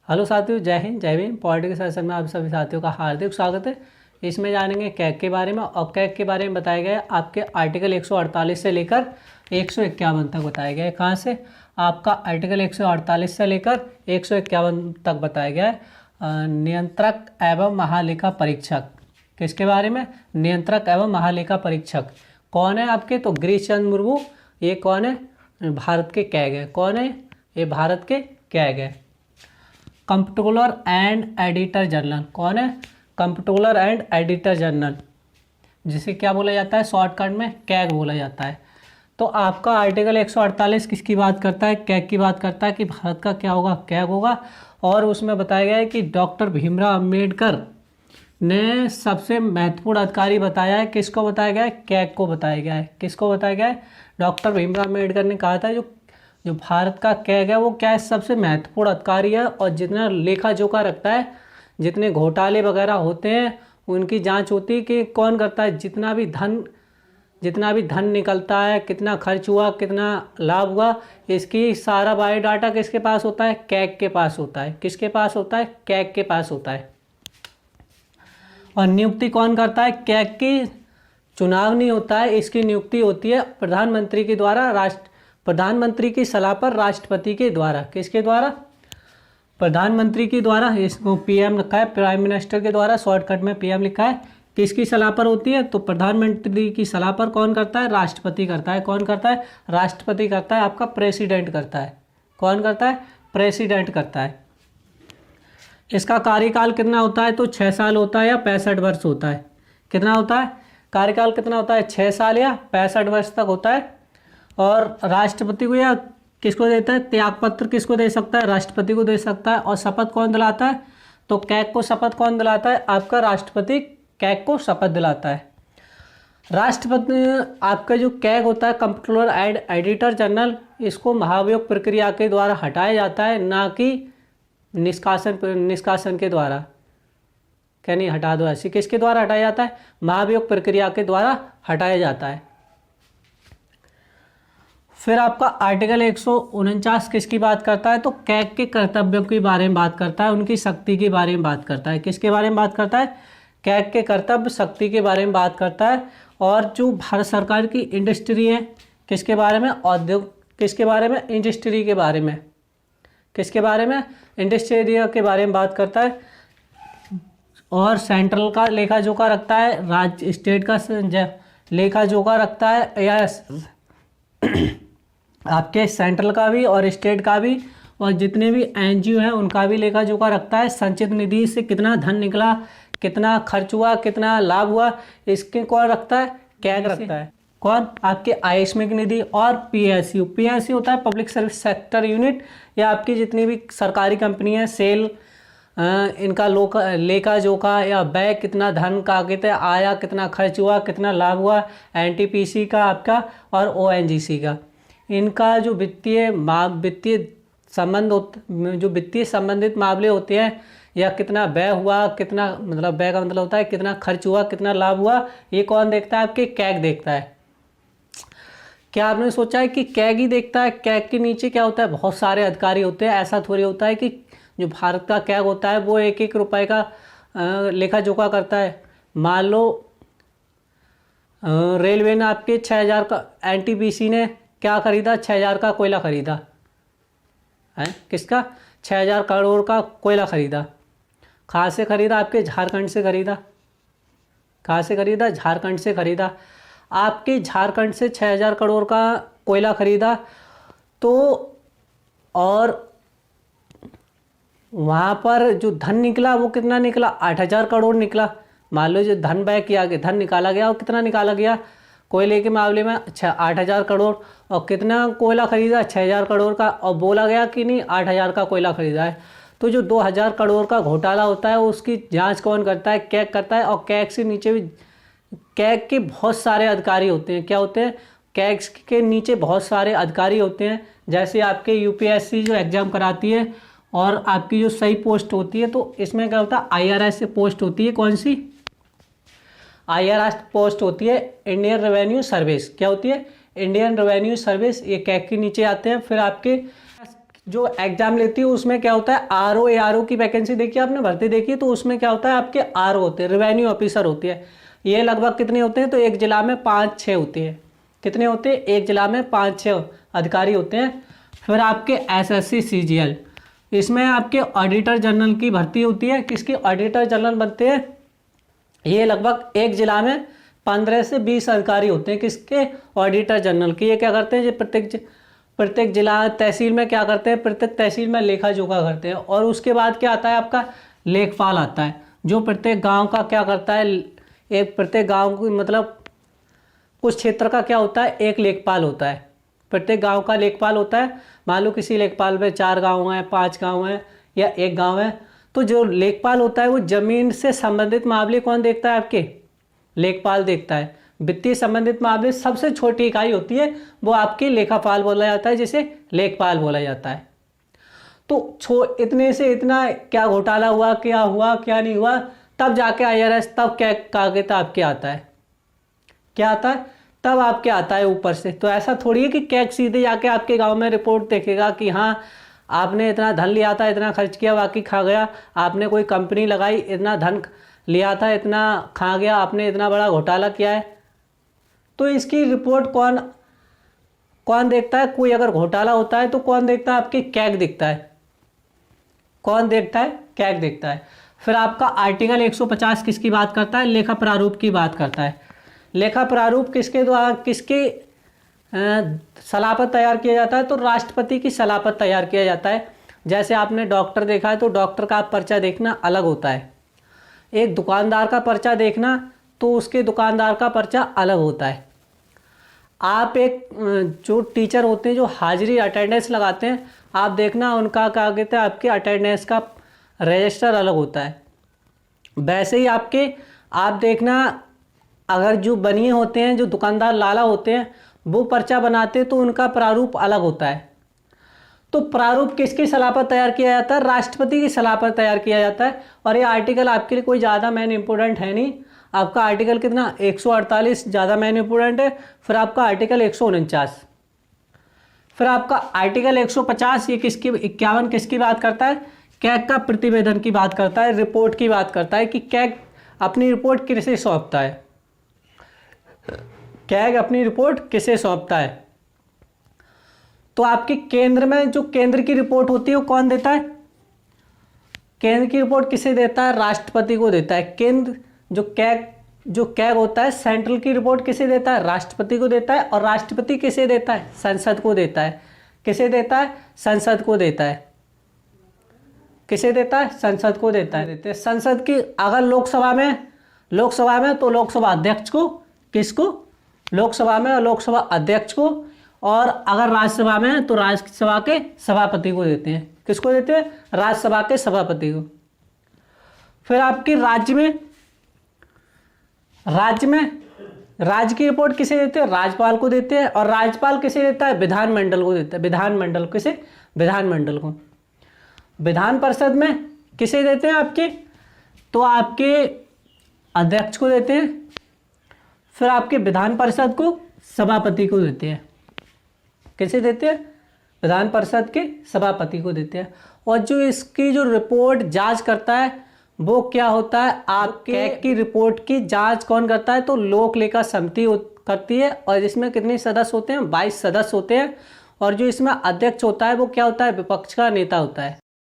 Hello साथियों, जय हिंद जय भीम। पॉलिटिकल सेशन में आप सभी साथियों का हार्दिक स्वागत है। इसमें जानेंगे कैग के बारे में, और कैग के बारे में बताया गया है आपके आर्टिकल 148 से लेकर 151 तक बताया गया है। कहाँ से? आपका आर्टिकल 148 से लेकर 151 तक बताया गया है नियंत्रक एवं महालेखा परीक्षक। किसके बारे में? नियंत्रक एवं महालेखा परीक्षक। कौन है आपके? तो गिरीश चंद्र मुर्मू। ये कौन है? भारत के कैग है। कौन है? ये भारत के कैग है। Comptroller and editor general. कौन है? कंप्ट्रोलर एंड एडिटर जनरल, जिसे क्या बोला जाता है? शॉर्टकट में कैग बोला जाता है। तो आपका आर्टिकल 148 किसकी बात करता है? कैग की बात करता है कि भारत का क्या होगा? कैग होगा। और उसमें बताया गया है कि डॉक्टर भीमराव अंबेडकर ने सबसे महत्वपूर्ण अधिकारी बताया है। किसको बताया गया है? कैग को बताया गया है। किसको बताया गया है? डॉक्टर भीमराव अंबेडकर ने कहा था जो भारत का कैग है वो क्या है? सबसे महत्वपूर्ण अधिकारी है, और जितना लेखा जोखा रखता है, जितने घोटाले वगैरह होते हैं उनकी जांच होती है कि कौन करता है। जितना भी धन निकलता है, कितना खर्च हुआ, कितना लाभ हुआ, इसकी सारा बायोडाटा किसके पास होता है? कैग के पास होता है। किसके पास होता है? कैग के पास होता है। और नियुक्ति कौन करता है? कैग की चुनाव नहीं होता है, इसकी नियुक्ति होती है प्रधानमंत्री के द्वारा, प्रधानमंत्री की सलाह पर राष्ट्रपति के द्वारा। किसके द्वारा? प्रधानमंत्री के द्वारा। इसको पीएम लिखा है, प्राइम मिनिस्टर के द्वारा, शॉर्टकट में पीएम लिखा है। किसकी सलाह पर होती है? तो प्रधानमंत्री की सलाह पर कौन करता है? राष्ट्रपति करता है। कौन करता है? राष्ट्रपति करता है। आपका प्रेसिडेंट करता है। कौन करता है? प्रेसिडेंट करता है। इसका कार्यकाल कितना होता है? तो 6 साल होता है या 65 वर्ष होता है? कितना होता है? कार्यकाल कितना होता है? 6 साल या 65 वर्ष तक होता है। और राष्ट्रपति को या किसको देता है? त्यागपत्र किसको दे सकता है? राष्ट्रपति को दे सकता है। और शपथ कौन दिलाता है? तो कैग को शपथ कौन दिलाता है? आपका राष्ट्रपति कैग को शपथ दिलाता है। राष्ट्रपति आपका जो कैग होता है, कंप्ट्रोलर एंड एडिटर जनरल, इसको महाभियोग प्रक्रिया के द्वारा हटाया जाता है, ना कि निष्कासन के द्वारा। क्या नहीं हटा दो ऐसी? किसके द्वारा हटाया जाता है? महाभियोग प्रक्रिया के द्वारा हटाया जाता है। फिर आपका आर्टिकल 149 किसकी बात करता है? तो कैग के कर्तव्यों के बारे में बात करता है, उनकी शक्ति के बारे में बात करता है। किसके बारे में बात करता है? कैग के कर्तव्य शक्ति के बारे में बात करता है। और जो भारत सरकार की इंडस्ट्री है, किसके बारे में? उद्योग। किसके बारे में? इंडस्ट्री के बारे में। किसके बारे में? इंडस्ट्री के बारे में बात करता है। और सेंट्रल का लेखा जोखा रखता है, राज्य स्टेट का लेखा जोखा रखता है, या आपके सेंट्रल का भी और स्टेट का भी, और जितने भी एनजीओ हैं उनका भी लेखा जोखा रखता है। संचित निधि से कितना धन निकला, कितना खर्च हुआ, कितना लाभ हुआ, इसके कौन रखता है? कैग रखता है। कौन? आपके आकस्मिक निधि। और पीएसयू। पीएसयू होता है पब्लिक सर्विस सेक्टर यूनिट, या आपकी जितनी भी सरकारी कंपनी है, सेल, इनका लेखा जोखा या व्यय, कितना धन का कहते हैं आया, कितना खर्च हुआ, कितना लाभ हुआ। एनटीपीसी का आपका, और ओएनजीसी का। इनका जो वित्तीय संबंधित मामले होते हैं, या कितना व्यय हुआ, कितना मतलब व्यय का मतलब होता है कितना खर्च हुआ, कितना लाभ हुआ, ये कौन देखता है? आपके कैग देखता है। क्या आपने सोचा है कि कैग ही देखता है? कैग के नीचे क्या होता है? बहुत सारे अधिकारी होते हैं। ऐसा थोड़ी होता है कि जो भारत का कैग होता है वो 1-1 रुपए का लेखा जोखा करता है। मान लो रेलवे ने आपके 6000 का, एनटीपीसी ने क्या खरीदा? 6000 का कोयला खरीदा है। किसका? 6000 करोड़ का कोयला खरीदा। कहाँ से खरीदा? आपके झारखंड से खरीदा। कहाँ से खरीदा? झारखंड से खरीदा। आपके झारखंड से 6000 करोड़ का कोयला खरीदा। तो और वहाँ पर जो धन निकला वो कितना निकला? 8000 करोड़ निकला। मान लो जो धन व्यय किया गया, धन निकाला गया, और कितना निकाला गया? कोयले के मामले में 8000 करोड़। और कितना कोयला खरीदा? 6000 करोड़ का। और बोला गया कि नहीं 8000 का कोयला खरीदा है। तो जो 2000 करोड़ का घोटाला होता है उसकी जांच कौन करता है? कैग करता है। और कैग से नीचे भी कैग के बहुत सारे अधिकारी होते हैं। क्या होते हैं? कैग के नीचे बहुत सारे अधिकारी होते हैं। जैसे आपके यूपीएससी जो एग्ज़ाम कराती है, और आपकी जो सही पोस्ट होती है, तो इसमें क्या होता है? आईआरएस से पोस्ट होती है। कौन सी? आईआरएस पोस्ट होती है इंडियन रेवेन्यू सर्विस। क्या होती है? Indian revenue service. ये कैग के नीचे आते हैं। फिर आपके जो एग्जाम लेती है उसमें क्या होता है, आरओ एआरओ की वैकेंसी देखी आपने, भर्ती देखी, तो उसमें क्या होता है आपके आरओ होते हैं, रेवेन्यू ऑफिसर होती है। ये लगभग कितने होते हैं, तो एक जिला में 5-6 होते हैं। कितने होते हैं, एक जिला में 5-6 अधिकारी होते हैं। फिर आपके एसएससी सीजीएल, इसमें आपके ऑडिटर जनरल की भर्ती होती है। किसकी, ऑडिटर जनरल बनते हैं। ये लगभग एक जिला में 15 से 20 अधिकारी होते हैं। किसके, ऑडिटर जनरल के। ये क्या करते हैं, ये प्रत्येक जिला तहसील में क्या करते हैं, प्रत्येक तहसील में लेखा जोखा करते हैं। और उसके बाद क्या आता है आपका, लेखपाल आता है, जो प्रत्येक गांव का क्या करता है, एक प्रत्येक गांव की मतलब कुछ क्षेत्र का क्या होता है, एक लेखपाल होता है। प्रत्येक गांव का लेखपाल होता है। मान लो किसी लेखपाल में 4 गांव हैं, 5 गांव हैं या 1 गांव है, तो जो लेखपाल होता है वो जमीन से संबंधित मामले कौन देखता है, आपके लेखपाल देखता है। वित्तीय संबंधित मामले सबसे छोटी इकाई होती है, वो आपकी लेखापाल बोला जाता है, जिसे लेखपाल बोला जाता है। तो इतने से इतना क्या घोटाला हुआ, क्या हुआ क्या नहीं हुआ, तब जाके IRS तब क्या कागज आपके आता है, क्या आता है, तब आपके आता है ऊपर से। तो ऐसा थोड़ी है कि कैग सीधे जाके आपके गांव में रिपोर्ट देखेगा कि हाँ आपने इतना धन लिया था, इतना खर्च किया, बाकी खा गया। आपने कोई कंपनी लगाई, इतना धन लिया था, इतना खा गया, आपने इतना बड़ा घोटाला किया है। तो इसकी रिपोर्ट कौन देखता है, कोई अगर घोटाला होता है तो कौन देखता है, आपकी कैग दिखता है। कौन देखता है, कैग देखता है। फिर आपका आर्टिकल 150 किसकी बात करता है, लेखा प्रारूप की बात करता है। लेखा प्रारूप किसके द्वारा, किसके सलाह पर तैयार किया जाता है, तो राष्ट्रपति की सलाह पर तैयार किया जाता है। जैसे आपने डॉक्टर देखा है, तो डॉक्टर का पर्चा देखना अलग होता है। एक दुकानदार का पर्चा देखना, तो उसके दुकानदार का पर्चा अलग होता है। आप एक जो टीचर होते हैं जो हाजिरी अटेंडेंस लगाते हैं, आप देखना उनका क्या कहते हैं, आपके अटेंडेंस का रजिस्टर अलग होता है। वैसे ही आप देखना, अगर जो बनिए होते हैं, जो दुकानदार लाला होते हैं, वो पर्चा बनाते हैं, तो उनका प्रारूप अलग होता है। तो प्रारूप किसकी सलाह पर तैयार किया जाता है, राष्ट्रपति की सलाह पर तैयार किया जाता है। और ये आर्टिकल आपके लिए कोई ज़्यादा मैन इंपॉर्टेंट है नहीं। आपका आर्टिकल कितना, 148 ज़्यादा मैन इंपॉर्टेंट है। फिर आपका आर्टिकल 149, फिर आपका आर्टिकल 150, ये किसकी, 51 किसकी बात करता है, कैग का प्रतिवेदन की बात करता है, रिपोर्ट की बात करता है कि कैग अपनी रिपोर्ट किसे सौंपता है। कैग अपनी रिपोर्ट किसे सौंपता है। तो आपके केंद्र में जो केंद्र की रिपोर्ट होती है वो कौन देता है, केंद्र की रिपोर्ट किसे देता है, राष्ट्रपति को देता है। केंद्र जो कैग होता है, सेंट्रल की रिपोर्ट किसे देता है, राष्ट्रपति को देता है। और राष्ट्रपति किसे देता है, संसद को देता है। किसे देता है, संसद को देता है। किसे देता है, संसद को देता है। संसद की अगर लोकसभा में तो लोकसभा अध्यक्ष को, किसको, लोकसभा में और लोकसभा अध्यक्ष को। और अगर राज्यसभा में तो राज्यसभा के सभापति को देते हैं। किसको देते हैं, राज्यसभा के सभापति को। फिर आपकी राज्य की रिपोर्ट किसे देते हैं, राज्यपाल को देते हैं। और राज्यपाल किसे देता है, विधानमंडल को देता है। विधानमंडल किसे, विधानमंडल को। विधान परिषद में किसे देते हैं आपके, तो आपके अध्यक्ष को देते हैं। फिर आपके विधान परिषद को सभापति को देते हैं। किसे देते हैं, विधान परिषद के सभापति को देते हैं। और जो इसकी जो रिपोर्ट जांच करता है वो क्या होता है, आपके की रिपोर्ट की जांच कौन करता है, तो लोक लेखा समिति करती है। और इसमें कितने सदस्य होते हैं, 22 सदस्य होते हैं। और जो इसमें अध्यक्ष होता है वो क्या होता है, विपक्ष का नेता होता है।